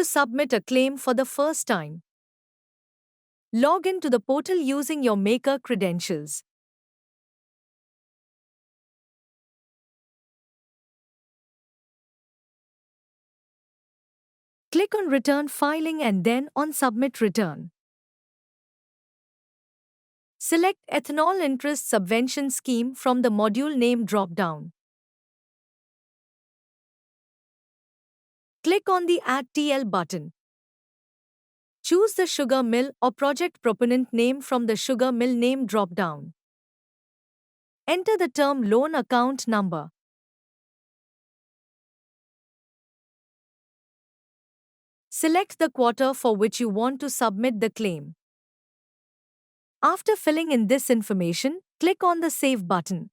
to submit a claim for the first time. Log in to the portal using your Maker credentials. Click on Return Filing and then on Submit Return. Select Ethanol Interest Subvention Scheme from the module name drop-down. Click on the Add TL button. Choose the sugar mill or project proponent name from the sugar mill name drop-down. Enter the term loan account number. Select the quarter for which you want to submit the claim. After filling in this information, click on the Save button.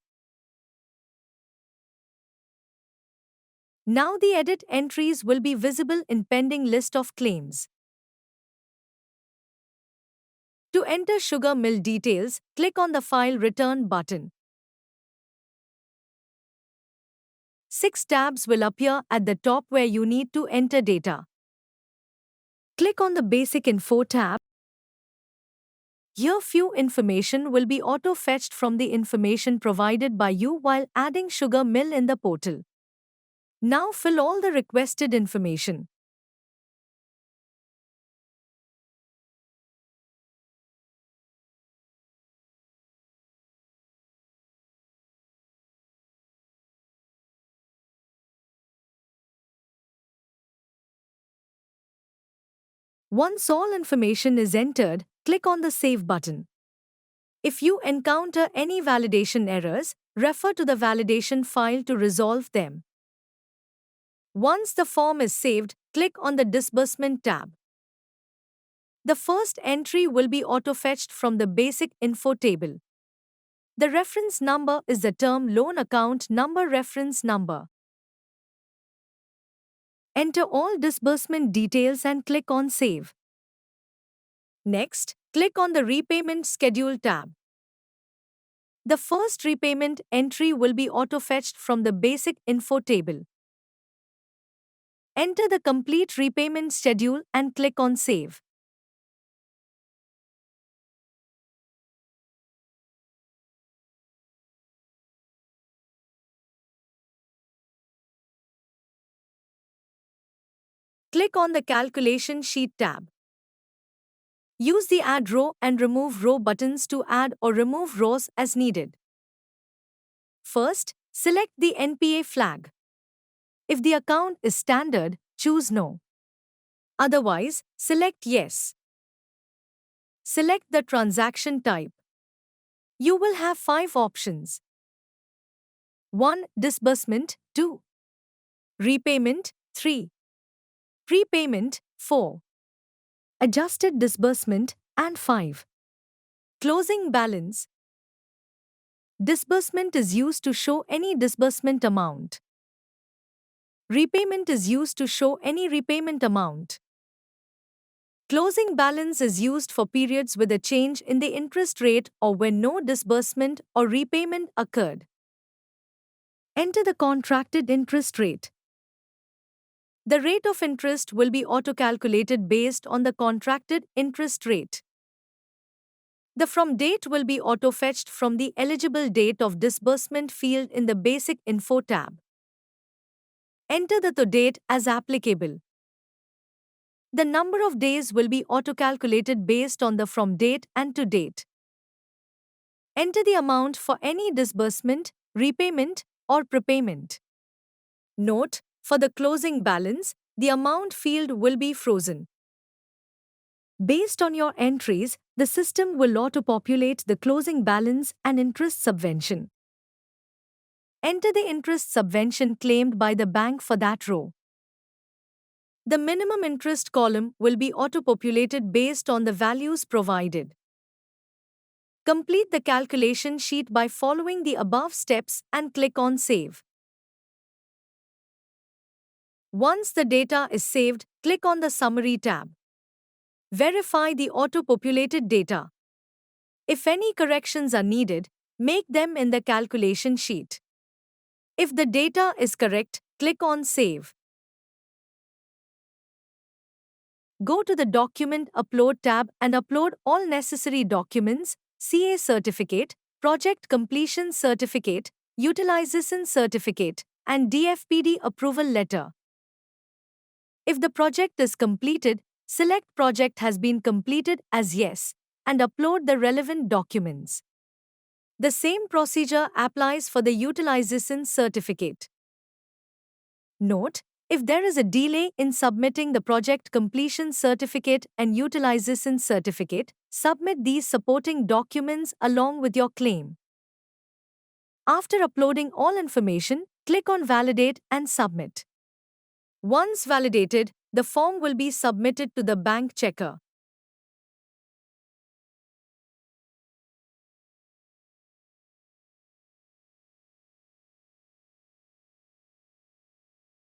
Now the edit entries will be visible in pending list of claims. To enter sugar mill details, click on the File Return button. 6 tabs will appear at the top where you need to enter data. Click on the Basic Info tab. Here few information will be auto-fetched from the information provided by you while adding sugar mill in the portal. Now fill all the requested information. Once all information is entered, click on the Save button. If you encounter any validation errors, refer to the validation file to resolve them. Once the form is saved, click on the Disbursement tab. The first entry will be auto-fetched from the Basic Info table. The reference number is the term loan account number reference number. Enter all disbursement details and click on Save. Next, click on the Repayment Schedule tab. The first repayment entry will be auto-fetched from the Basic Info table. Enter the complete repayment schedule and click on Save. Click on the Calculation Sheet tab. Use the Add Row and Remove Row buttons to add or remove rows as needed. First, select the NPA flag. If the account is standard, choose No. Otherwise, select Yes. Select the transaction type. You will have 5 options. 1. Disbursement 2. Repayment 3. Prepayment 4. Adjusted disbursement and 5. Closing balance. Disbursement is used to show any disbursement amount. Repayment is used to show any repayment amount. Closing balance is used for periods with a change in the interest rate or when no disbursement or repayment occurred. Enter the contracted interest rate. The rate of interest will be auto-calculated based on the contracted interest rate. The From Date will be auto-fetched from the Eligible Date of Disbursement field in the Basic Info tab. Enter the To Date as applicable. The number of days will be auto-calculated based on the From Date and To Date. Enter the amount for any disbursement, repayment, or prepayment. Note: for the closing balance, the amount field will be frozen. Based on your entries, the system will auto-populate the closing balance and interest subvention. Enter the interest subvention claimed by the bank for that row. The minimum interest column will be auto-populated based on the values provided. Complete the calculation sheet by following the above steps and click on Save. Once the data is saved, click on the Summary tab. Verify the auto-populated data. If any corrections are needed, make them in the calculation sheet. If the data is correct, click on Save. Go to the Document Upload tab and upload all necessary documents: CA certificate, project completion certificate, utilization certificate, and DFPD approval letter. If the project is completed, select Project has been completed as Yes and upload the relevant documents. The same procedure applies for the utilization certificate. Note: if there is a delay in submitting the project completion certificate and utilization certificate, submit these supporting documents along with your claim. After uploading all information, click on Validate and Submit. Once validated, the form will be submitted to the bank checker.